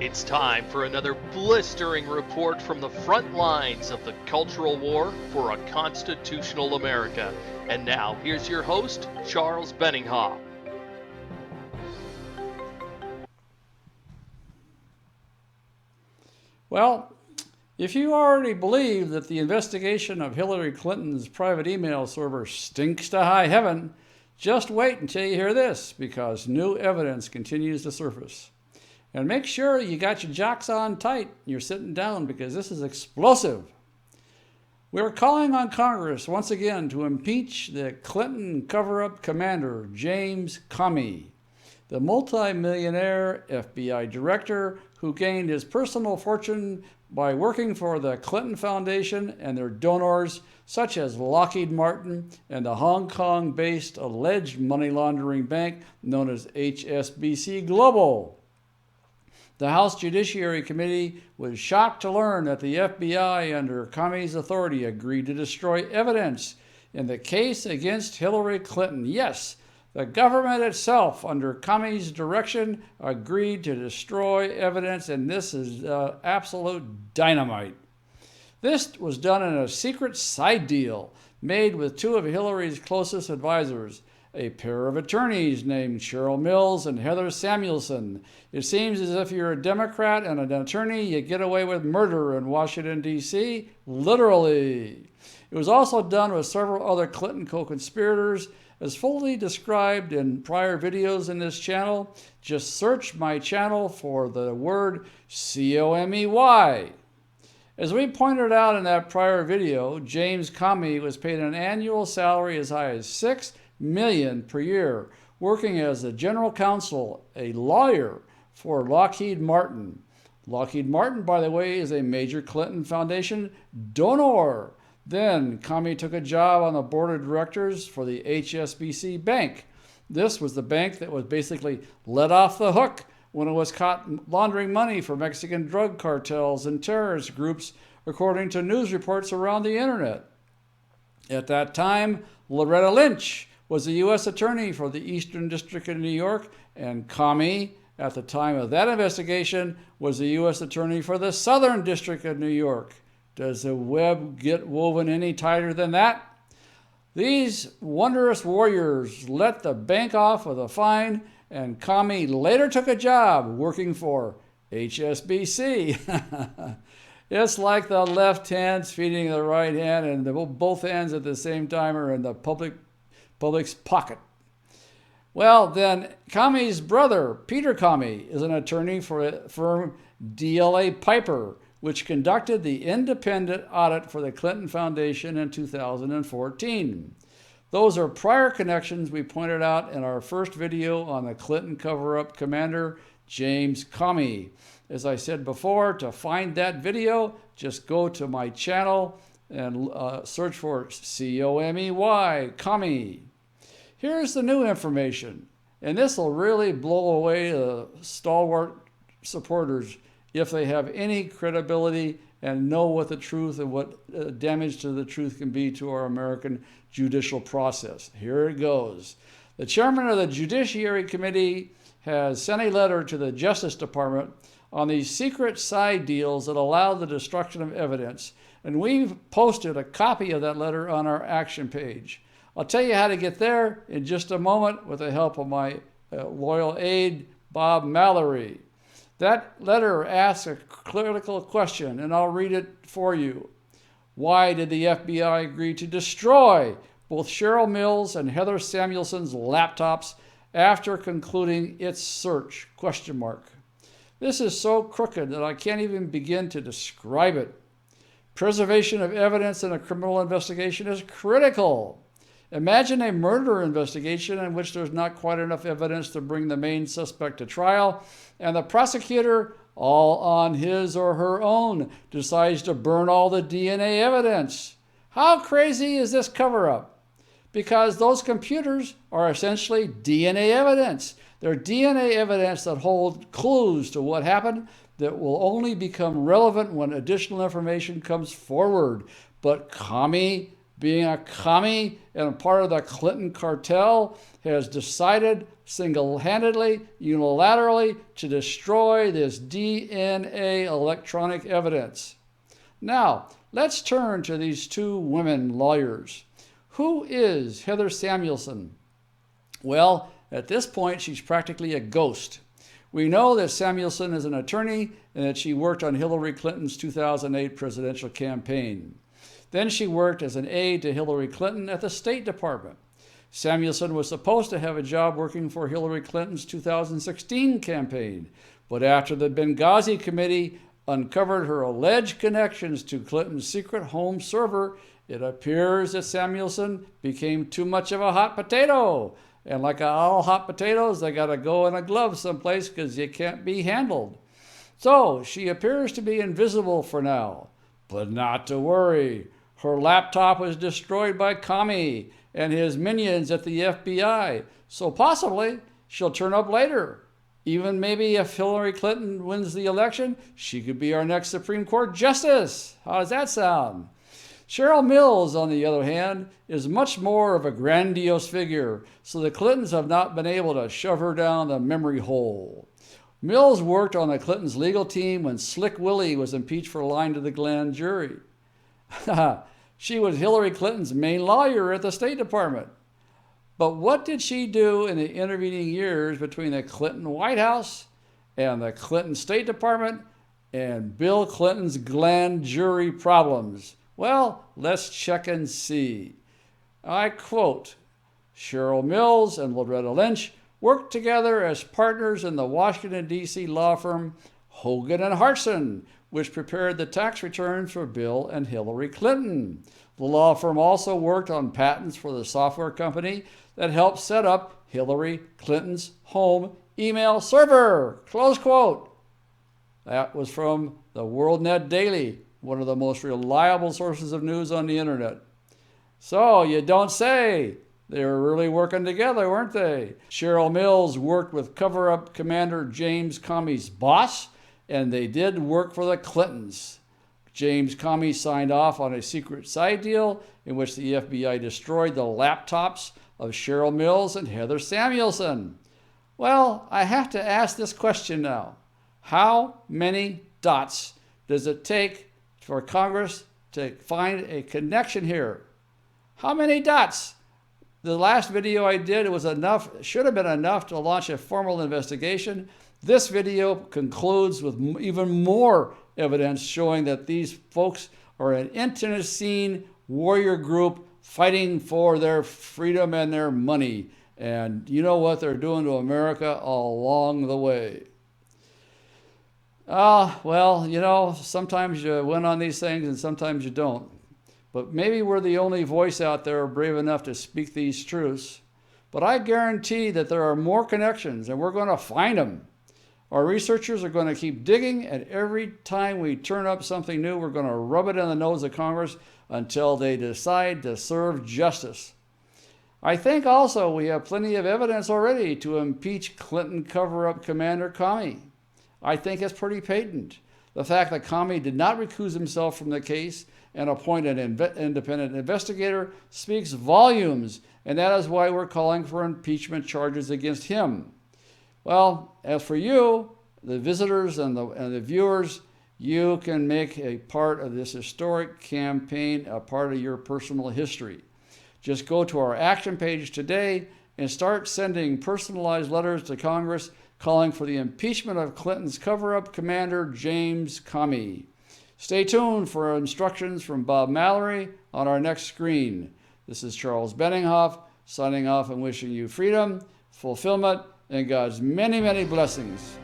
It's time for another blistering report from the front lines of the cultural war for a constitutional America. And now, here's your host, Charles Benninghoff. Well, if you already believe that the investigation of Hillary Clinton's private email server stinks to high heaven, just wait until you hear this, because new evidence continues to surface. And make sure you got your jocks on tight and you're sitting down, because this is explosive. We're calling on Congress once again to impeach the Clinton Coverup commander, James Comey, the multimillionaire FBI director who gained his personal fortune by working for the Clinton Foundation and their donors, such as Lockheed Martin and the Hong Kong-based alleged money laundering bank known as HSBC Global. The House Judiciary Committee was shocked to learn that the FBI, under Comey's authority, agreed to destroy evidence in the case against Hillary Clinton. Yes, the government itself, under Comey's direction, agreed to destroy evidence, and this is absolute dynamite. This was done in a secret side deal made with two of Hillary's closest advisors, a pair of attorneys named Cheryl Mills and Heather Samuelson. It seems as if you're a Democrat and an attorney, you get away with murder in Washington, D.C., literally. It was also done with several other Clinton co-conspirators, as fully described in prior videos in this channel. Just search my channel for the word Comey. As we pointed out in that prior video, James Comey was paid an annual salary as high as $6 million per year, working as a general counsel, a lawyer for Lockheed Martin. Lockheed Martin, by the way, is a major Clinton Foundation donor. Then Comey took a job on the board of directors for the HSBC Bank. This was the bank that was basically let off the hook when it was caught laundering money for Mexican drug cartels and terrorist groups, according to news reports around the internet. At that time, Loretta Lynch was the U.S. Attorney for the Eastern District of New York, and Comey, at the time of that investigation, was the U.S. Attorney for the Southern District of New York. Does the web get woven any tighter than that? These wondrous warriors let the bank off with a fine, and Comey later took a job working for HSBC. It's like the left hand's feeding the right hand, and both hands at the same time are in the public's pocket. Well, then, Comey's brother, Peter Comey, is an attorney for a firm DLA Piper, which conducted the independent audit for the Clinton Foundation in 2014. Those are prior connections we pointed out in our first video on the Clinton cover-up commander, James Comey. As I said before, to find that video, just go to my channel and search for Comey. Here's the new information, and this will really blow away the stalwart supporters if they have any credibility and know what the truth and what damage to the truth can be to our American judicial process. Here it goes. The chairman of the Judiciary Committee has sent a letter to the Justice Department on these secret side deals that allow the destruction of evidence, and we've posted a copy of that letter on our action page. I'll tell you how to get there in just a moment with the help of my loyal aide, Bob Mallory. That letter asks a critical question, and I'll read it for you. Why did the FBI agree to destroy both Cheryl Mills and Heather Samuelson's laptops after concluding its search? ? This is so crooked that I can't even begin to describe it. Preservation of evidence in a criminal investigation is critical. Imagine a murder investigation in which there's not quite enough evidence to bring the main suspect to trial, and the prosecutor, all on his or her own, decides to burn all the DNA evidence. How crazy is this cover-up? Because those computers are essentially DNA evidence. They're DNA evidence that hold clues to what happened that will only become relevant when additional information comes forward. But Comey being a commie and part of the Clinton cartel, has decided single-handedly, unilaterally, to destroy this DNA electronic evidence. Now, let's turn to these two women lawyers. Who is Heather Samuelson? Well, at this point, she's practically a ghost. We know that Samuelson is an attorney and that she worked on Hillary Clinton's 2008 presidential campaign. Then she worked as an aide to Hillary Clinton at the State Department. Samuelson was supposed to have a job working for Hillary Clinton's 2016 campaign, but after the Benghazi committee uncovered her alleged connections to Clinton's secret home server, it appears that Samuelson became too much of a hot potato. And like all hot potatoes, they got to go in a glove someplace because you can't be handled. So she appears to be invisible for now. But not to worry. Her laptop was destroyed by Comey and his minions at the FBI. So possibly she'll turn up later. Even maybe if Hillary Clinton wins the election, she could be our next Supreme Court justice. How does that sound? Cheryl Mills, on the other hand, is much more of a grandiose figure, so the Clintons have not been able to shove her down the memory hole. Mills worked on the Clintons' legal team when Slick Willie was impeached for lying to the grand jury. She was Hillary Clinton's main lawyer at the State Department. But what did she do in the intervening years between the Clinton White House and the Clinton State Department and Bill Clinton's grand jury problems? Well, let's check and see. I quote, Cheryl Mills and Loretta Lynch worked together as partners in the Washington, D.C. law firm Hogan and Hartson, which prepared the tax returns for Bill and Hillary Clinton. The law firm also worked on patents for the software company that helped set up Hillary Clinton's home email server. Close quote. That was from the WorldNet Daily, one of the most reliable sources of news on the internet. So you don't say. They were really working together, weren't they? Cheryl Mills worked with Coverup Commander James Comey's boss, and they did work for the Clintons. James Comey signed off on a secret side deal in which the FBI destroyed the laptops of Cheryl Mills and Heather Samuelson. Well, I have to ask this question now. How many dots does it take for Congress to find a connection here? How many dots? The last video I did, it was enough, should have been enough to launch a formal investigation. This video concludes with even more evidence showing that these folks are an internecine warrior group fighting for their freedom and their money. And you know what they're doing to America all along the way. Well, you know, sometimes you win on these things and sometimes you don't. But maybe we're the only voice out there brave enough to speak these truths. But I guarantee that there are more connections, and we're going to find them. Our researchers are going to keep digging, and every time we turn up something new, we're going to rub it in the nose of Congress until they decide to serve justice. I think also we have plenty of evidence already to impeach Clinton cover-up Commander Comey. I think it's pretty patent. The fact that Comey did not recuse himself from the case and appoint an independent investigator speaks volumes, and that is why we're calling for impeachment charges against him. Well, as for you, the visitors and the viewers, you can make a part of this historic campaign a part of your personal history. Just go to our action page today and start sending personalized letters to Congress calling for the impeachment of Clinton's cover-up Commander James Comey. Stay tuned for instructions from Bob Mallory on our next screen. This is Charles Benninghoff signing off and wishing you freedom, fulfillment, and God's many, many blessings.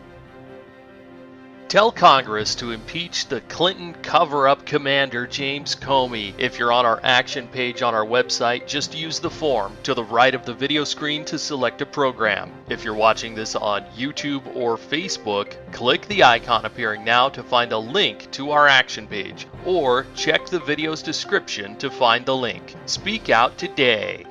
Tell Congress to impeach the Clinton cover-up Commander James Comey. If you're on our action page on our website, just use the form to the right of the video screen to select a program. If you're watching this on YouTube or Facebook, click the icon appearing now to find a link to our action page, or check the video's description to find the link. Speak out today.